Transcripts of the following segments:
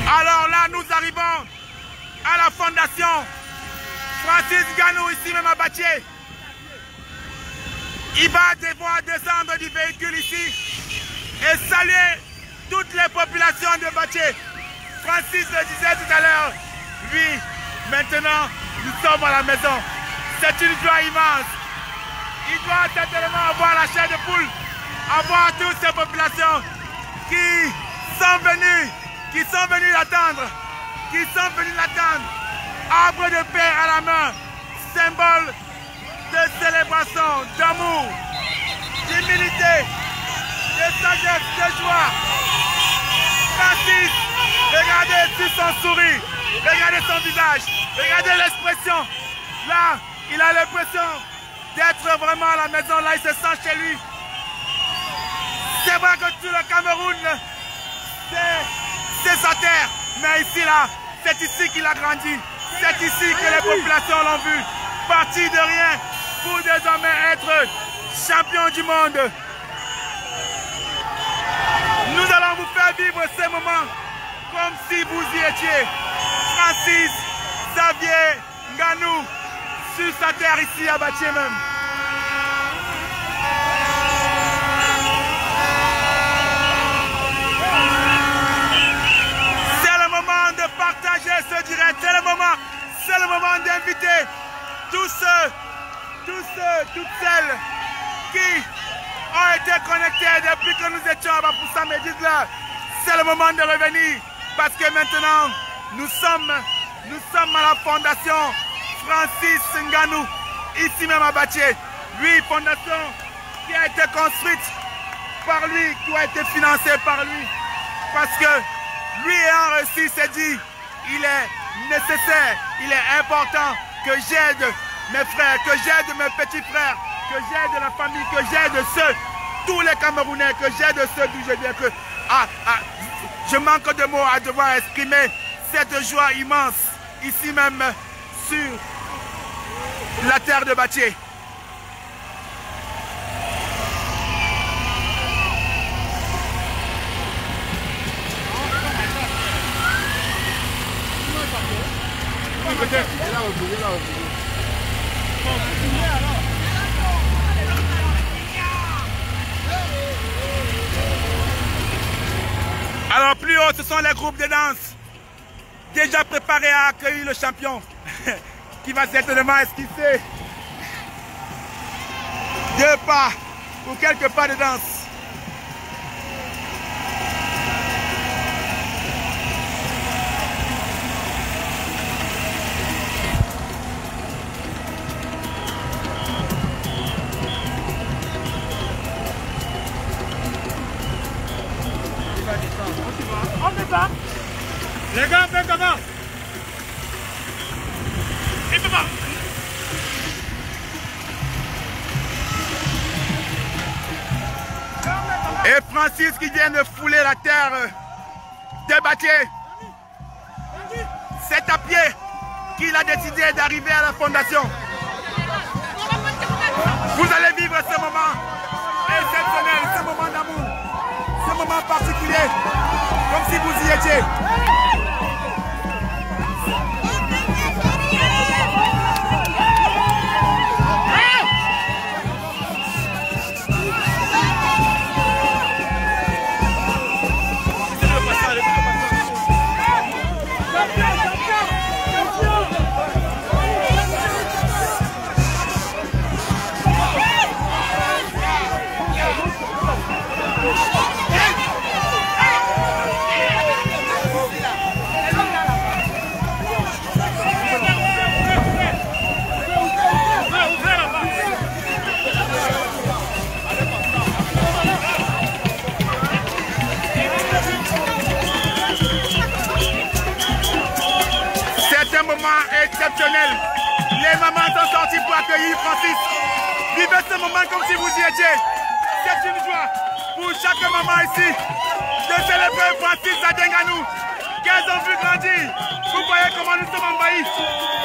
Alors là, nous arrivons à la fondation Francis Ngannou, ici même à Bathie. Il va devoir descendre du véhicule ici et saluer toutes les populations de Bathie. Francis le disait tout à l'heure, oui, maintenant nous sommes à la maison. C'est une joie immense. Il doit certainement avoir la chair de poule, avoir toutes ces populations qui sont venues l'attendre, arbre de paix à la main, symbole de célébration, d'amour, d'humilité, de sagesse, de joie. Francis, regardez sur son sourire, regardez son visage, regardez l'expression. Là, il a l'impression d'être vraiment à la maison, là il se sent chez lui. C'est vrai que tout le Cameroun, c'est sa terre, mais ici là, c'est ici qu'il a grandi, c'est ici que les populations l'ont vu, parti de rien pour désormais être champion du monde. Nous allons vous faire vivre ces moments comme si vous y étiez. Francis Xavier Ngannou sur sa terre ici à Bathie même. C'est le moment de partager ce direct, c'est le moment d'inviter tous ceux, toutes celles qui ont été connectés depuis que nous étions à Bafoussam et Dizla. C'est le moment de revenir parce que maintenant nous sommes à la fondation Francis Ngannou, ici même à Bathie. Oui, fondation qui a été construite par lui, qui a été financée par lui. Parce que lui ayant réussi, s'est dit, il est nécessaire, il est important que j'aide mes frères, que j'aide mes petits frères, que j'aide la famille, que j'aide tous les Camerounais, que j'aide ceux d'où je viens. Je manque de mots à devoir exprimer cette joie immense, ici même sur la terre de Bathie. Alors plus haut, ce sont les groupes de danse déjà préparés à accueillir le champion qui va certainement esquisser 2 pas ou quelques pas de danse. On fait ça. Les gars, faites comment? Et comment? Et Francis qui vient de fouler la terre de Bathie. C'est à pied qu'il a décidé d'arriver à la fondation. Vous allez vivre ce moment exceptionnel, ce moment d'amour, ce moment particulier, comme si vous y étiez. Exceptionnel. Les mamans sont sorties pour accueillir Francis. Vivez ce moment comme si vous y étiez. C'est une joie pour chaque maman ici de célébrer Francis Xavier Ngannou qu'elles ont vu grandir. Vous voyez comment nous sommes envahis.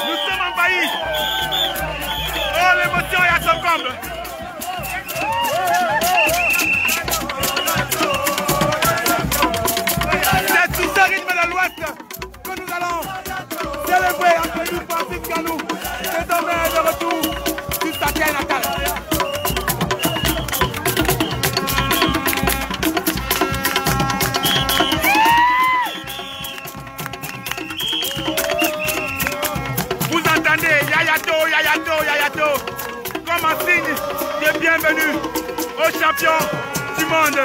Nous sommes envahis. Oh, l'émotion est à son comble. C'est sous ce rythme de l'Ouest champion du monde.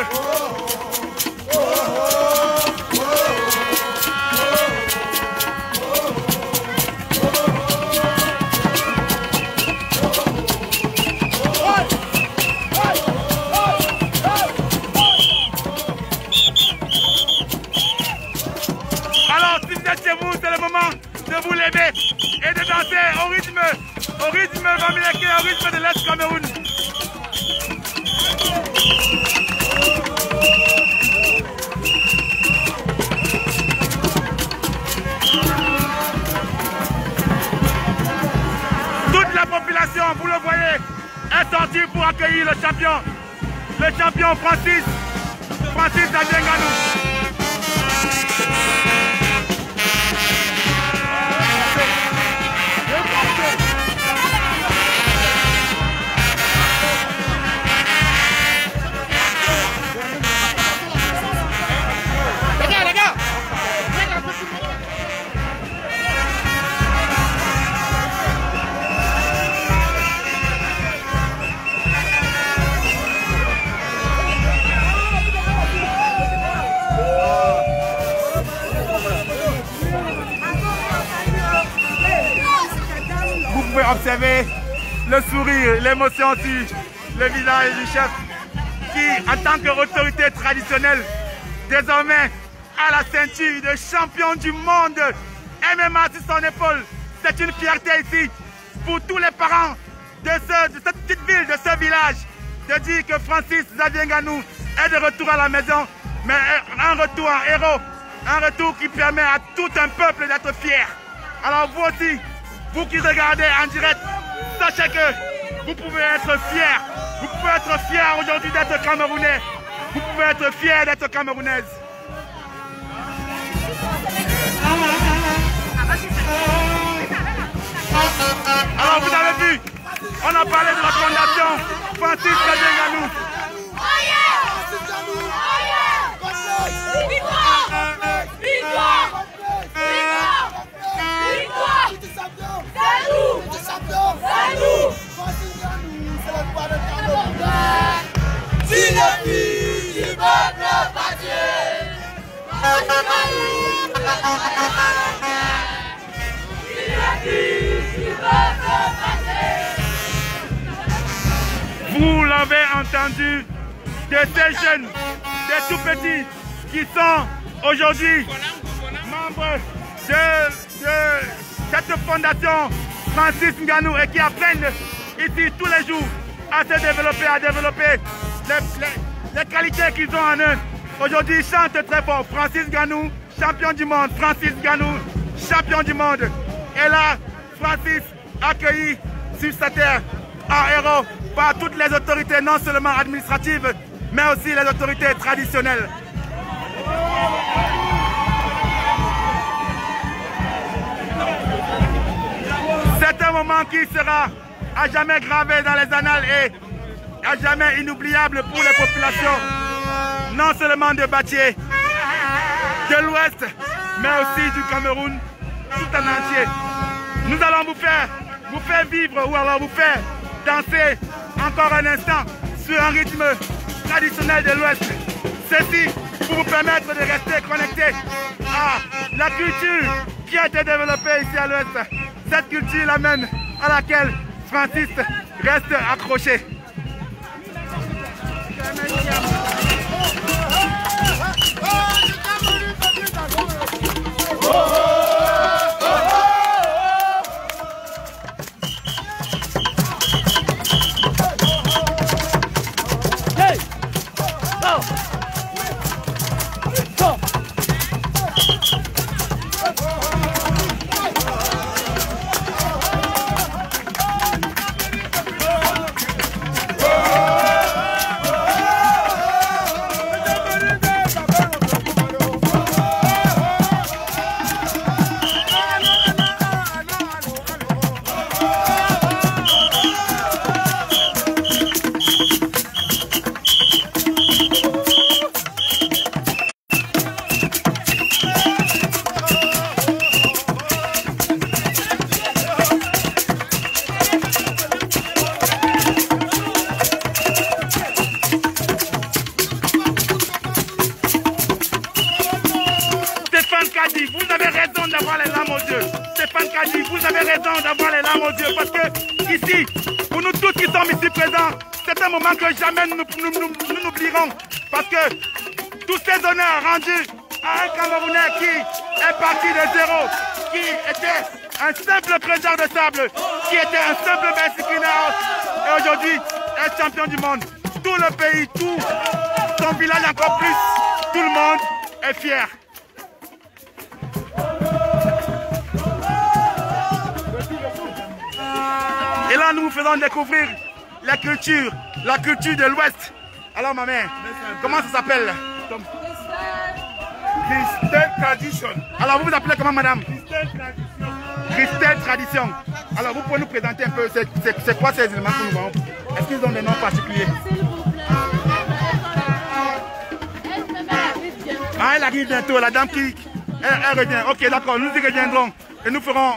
Alors, si vous êtes chez vous, c'est le moment de vous lever et de danser au rythme bamileke, au rythme de l'Est Cameroun. Toute la population, vous le voyez, est sortie pour accueillir le champion Francis Xavier Ngannou. Vous pouvez observer le sourire, l'émotion sur le visage du chef qui, en tant qu'autorité traditionnelle, désormais a la ceinture de champion du monde MMA sur son épaule. C'est une fierté ici pour tous les parents de cette petite ville, de ce village, de dire que Francis Xavier Ngannou est de retour à la maison, mais un retour en héros, un retour qui permet à tout un peuple d'être fier. Alors vous aussi, vous qui regardez en direct, sachez que vous pouvez être fiers. Vous pouvez être fiers aujourd'hui d'être Camerounais. Vous pouvez être fiers d'être Camerounaise. Alors vous avez vu, on a parlé de la fondation Francis Xavier Ngannou. Vous l'avez entendu, de ces jeunes, des tout petits qui sont aujourd'hui membres de cette fondation Francis Ngannou et qui apprennent ici tous les jours à se développer, à développer les qualités qu'ils ont en eux. Aujourd'hui, ils chantent très fort. Francis Ngannou, champion du monde. Francis Ngannou, champion du monde. Et là, Francis accueilli sur sa terre en héros par toutes les autorités, non seulement administratives, mais aussi les autorités traditionnelles. C'est un moment qui sera à jamais gravé dans les annales et à jamais inoubliable pour les populations, non seulement de Bathie, de l'Ouest, mais aussi du Cameroun, tout en entier. Nous allons vous faire vivre ou alors vous faire danser encore un instant sur un rythme traditionnel de l'Ouest. Ceci pour vous permettre de rester connecté à la culture qui a été développée ici à l'Ouest. Cette culture la même à laquelle Francis reste accroché. Kadi, vous avez raison d'avoir les larmes aux yeux. Stéphane Kadi, vous avez raison d'avoir les larmes aux yeux. Parce que ici, pour nous tous qui sommes ici présents, c'est un moment que jamais nous n'oublierons. Parce que tous ces honneurs rendus à un Camerounais qui est parti de zéro, qui était un simple creuseur de sable, qui était un simple bicycleur, et aujourd'hui est champion du monde. Tout le pays, tout son village encore plus, tout le monde est fier. Et là, nous vous faisons découvrir la culture de l'Ouest. Alors, ma mère, comment ça s'appelle? Christelle Tradition. Alors, vous vous appelez comment, madame? Christelle Tradition. Christelle Tradition. Alors, vous pouvez nous présenter un peu, c'est quoi ces éléments que nous voyons? Est-ce qu'ils ont des noms particuliers? Ah, elle arrive bientôt, la dame qui... Elle revient. Ok, d'accord, nous y reviendrons. Et nous ferons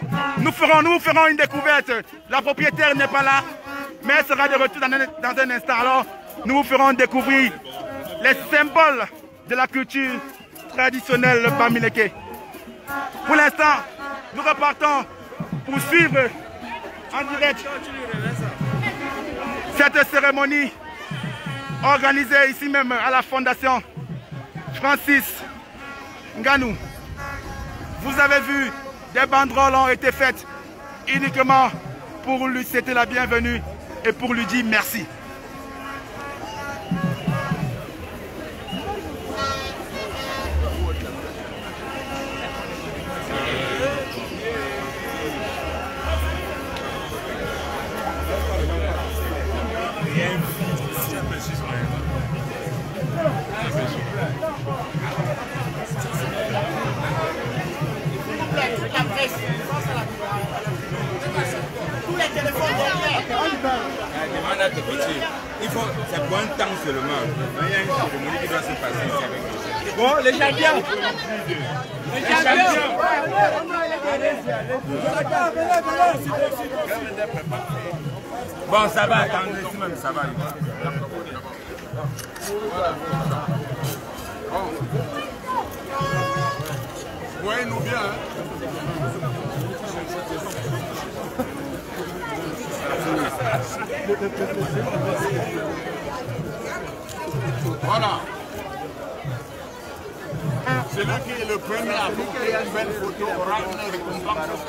une découverte. La propriétaire n'est pas là, mais elle sera de retour dans un instant. Alors, nous vous ferons découvrir les symboles de la culture traditionnelle Bamileke. Pour l'instant, nous repartons pour suivre en direct cette cérémonie organisée ici même à la Fondation Francis Ngannou. Vous avez vu, des banderoles ont été faites uniquement pour lui souhaiter la bienvenue et pour lui dire merci. C'est pour un temps seulement. Il y a une cérémonie qui doit se passer ici avec nous. Bon, les champions. Les champions. Bon, ça va, attendez, ici même, ça va. Voyez-nous bien. Voilà. Celui qui est le premier à faire une belle photo aura une récompense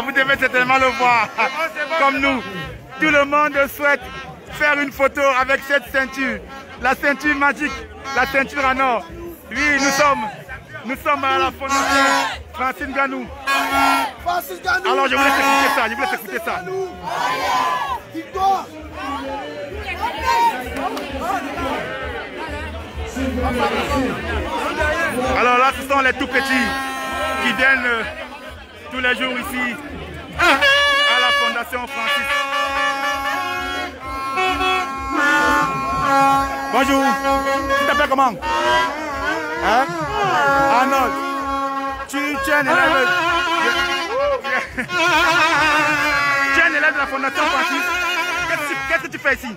Vous devez certainement le voir. Comme nous, tout le monde souhaite faire une photo avec cette ceinture. La ceinture magique, la ceinture en or. Oui, nous sommes à la Fondation Francis Ngannou. Alors je vous laisse écouter ça, Alors là, ce sont les tout petits qui viennent tous les jours ici à la Fondation Francis. Bonjour, tu t'appelles comment? Hein? Arnold, tu es un élève. Tu es un élève de la Fondation Francis. Qu'est-ce que tu fais ici?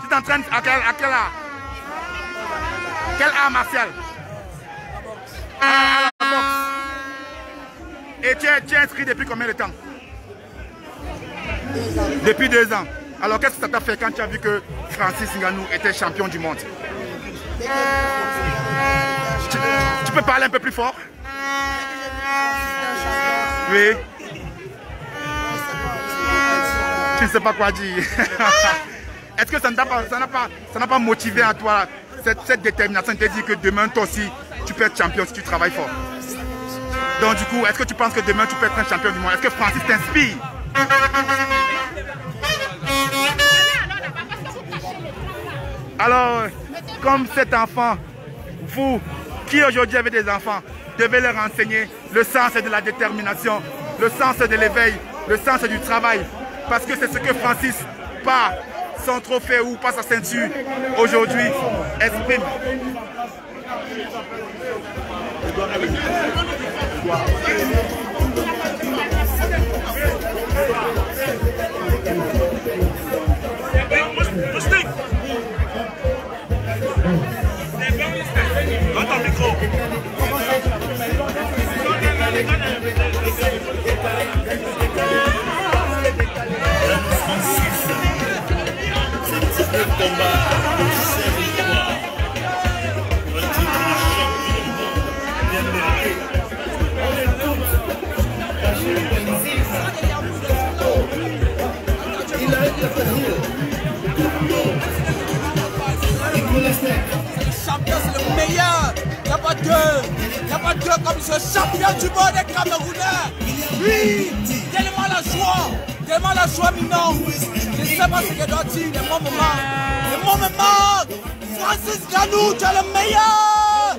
Tu t'entraînes à quel art? Quel art martial? À la boxe. Et tu es inscrit depuis combien de temps? Depuis 2 ans. Alors qu'est-ce que ça t'a fait quand tu as vu que Francis Ngannou était champion du monde? Tu peux parler un peu plus fort? Oui. Tu ne sais pas quoi dire. Est-ce que ça n'a pas motivé à toi cette détermination de te dire que demain, toi aussi, tu peux être champion si tu travailles fort? Donc du coup, est-ce que tu penses que demain, tu peux être un champion du monde? Est-ce que Francis t'inspire? Alors, comme cet enfant, vous qui aujourd'hui avez des enfants, devez leur enseigner le sens de la détermination, le sens de l'éveil, le sens du travail. Parce que c'est ce que Francis, par son trophée ou par sa ceinture, aujourd'hui, exprime. Dans ton micro. C'est le combat de 7 victoires. Le titre de champion du monde bien mérité. Le champion, c'est le meilleur. Il n'y a pas deux. Il n'y a pas deux comme ce champion du monde des Camerounais. Oui, tellement la joie, Minon. Je ne sais pas ce qu'elle doit dire. Les mots me manquent. Francis Nganou, tu es le meilleur.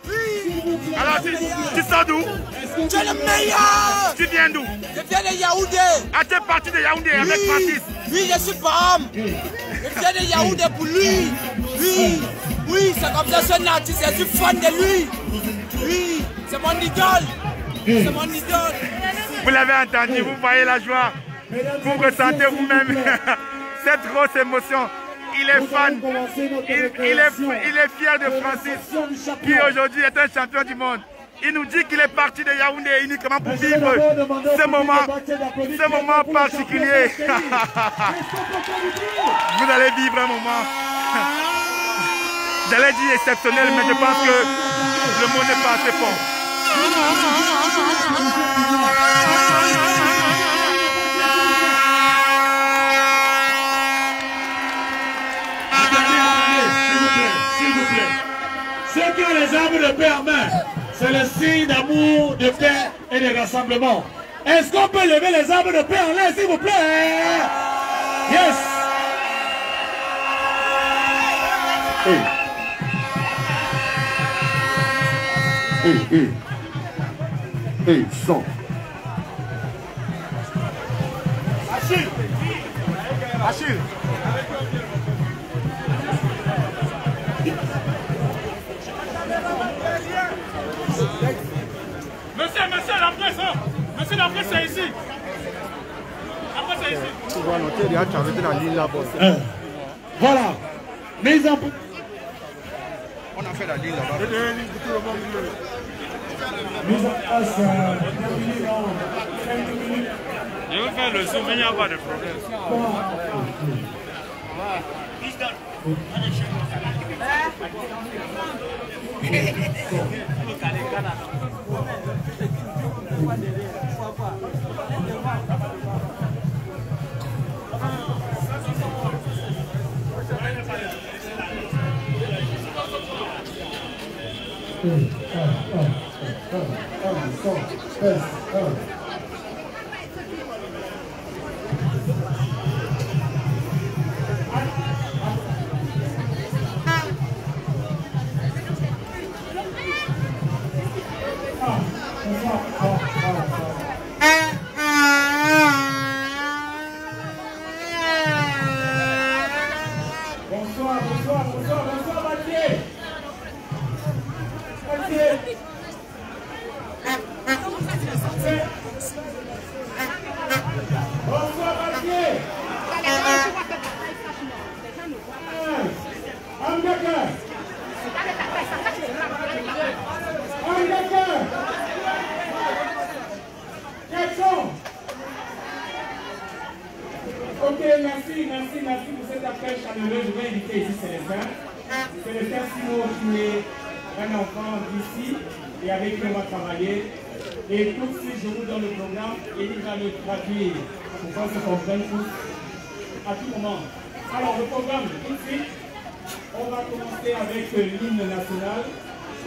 Oui. Alors, tu sors d'où? Tu es le meilleur. Tu viens d'où? Je viens de Yaoundé. Ah, tu es parti de Yaoundé avec Francis? Oui, je suis Baham. Je viens de Yaoundé pour lui. Oui, c'est comme ça, c'est un artiste, je suis fan de lui. Oui, c'est mon idole. C'est mon idole. Vous l'avez entendu, vous voyez la joie. Vous ressentez vous-même cette grosse émotion. Il est fan. Il est fier de Francis, qui aujourd'hui est un champion du monde. Il nous dit qu'il est parti de Yaoundé uniquement pour vivre ce moment particulier. Vous allez vivre un moment, j'allais dire exceptionnel, mais je pense que le mot n'est pas assez fort. S'il vous plaît. Ceux qui ont les armes de paix en main, c'est le signe d'amour, de paix et de rassemblement. Est-ce qu'on peut lever les armes de paix en l'air, s'il vous plaît? Yes! Son. Achille. Monsieur, la presse, monsieur, la presse, c'est ici. La presse, c'est ici. Tu vois noter, il y a arrêté la ligne là-bas. Voilà. Mise en... On a fait la ligne là-bas. Mise en place, terminée dans 5 minutes. Je vais faire le zoom, il n'y a pas de problème. Bonsoir, Mathieu. Bonsoir, Mathieu. Ok, merci pour cet appel chaleureux. Je vais inviter ici Célestin. Célestin Simon, qui est un enfant d'ici et avec qui on va travailler. Et tout de suite, je vous donne le programme et il va le traduire pour qu'on se comprenne tous à tout moment. Alors, le programme, tout de suite, on va commencer avec l'hymne national.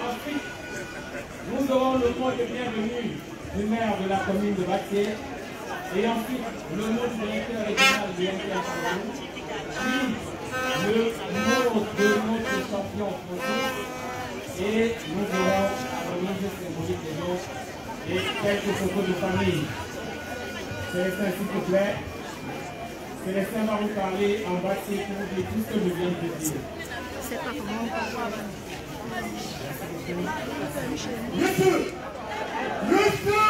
Ensuite, nous aurons le mot de bienvenue du maire de la commune de Baké. Et ensuite, le mot du directeur régional du MPH. Puis, le mot de notre champion français. Et nous aurons la remise symbolique des autres et quelques photos de famille. Célestin, s'il vous plaît. Célestin va vous parler en bas pour vous dire tout ce que je viens de dire. C'est pas comment on peut voir. Le feu! Le feu!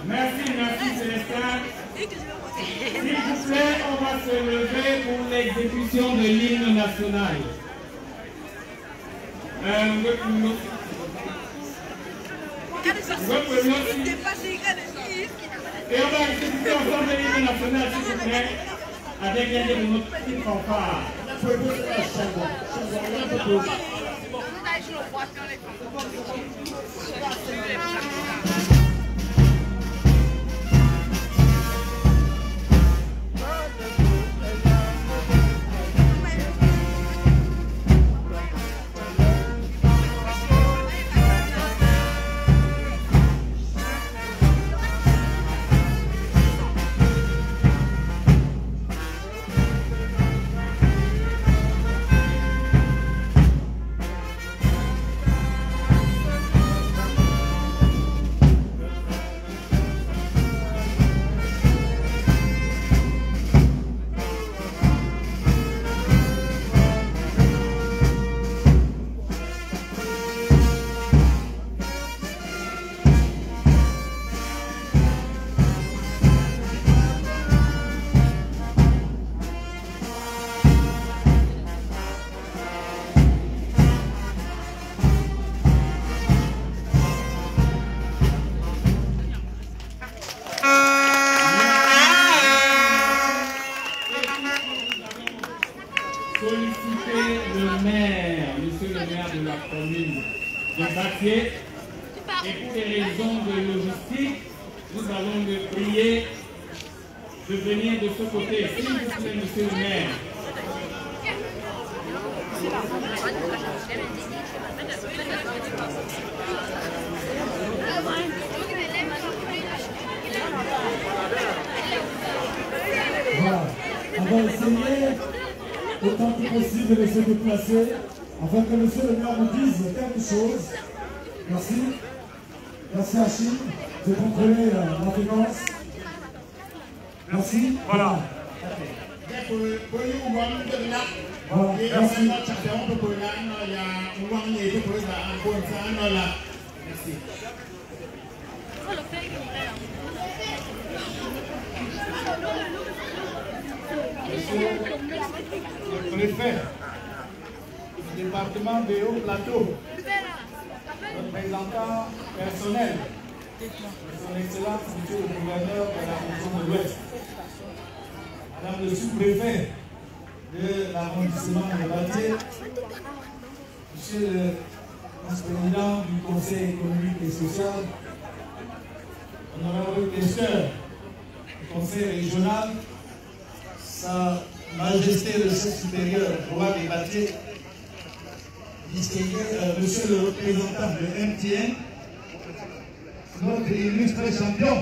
Merci Célestin. S'il vous plaît, on va se lever pour l'exécution de l'hymne national. Et on va exécuter ensemble l'hymne national, s'il vous plaît, avec l'aide de notre petite fanfare. solliciter le maire, monsieur le maire de la commune de Batié. Et pour des raisons de logistique, nous allons le prier de venir de ce côté. S'il vous plaît, monsieur le maire. Voilà. On va essayer autant que possible de se déplacer afin que monsieur le maire nous dise quelque chose. Merci. Merci Achille de contrôler la fréquence. Merci. Voilà. Voilà. Merci. Monsieur le préfet du département de Haut-Plateau, représentant personnel de son Excellence, Monsieur le gouverneur de la région de l'Ouest, Madame le sous-préfet de l'arrondissement de Batié, Monsieur le vice-président du Conseil économique et social, honorable questeur du Conseil régional, Sa Majesté le chef supérieur, roi des Batié, monsieur le représentant de MTN, notre illustre champion,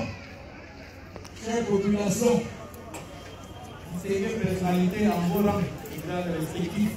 chère population, distinguée personnalité en vos rangs, respectifs.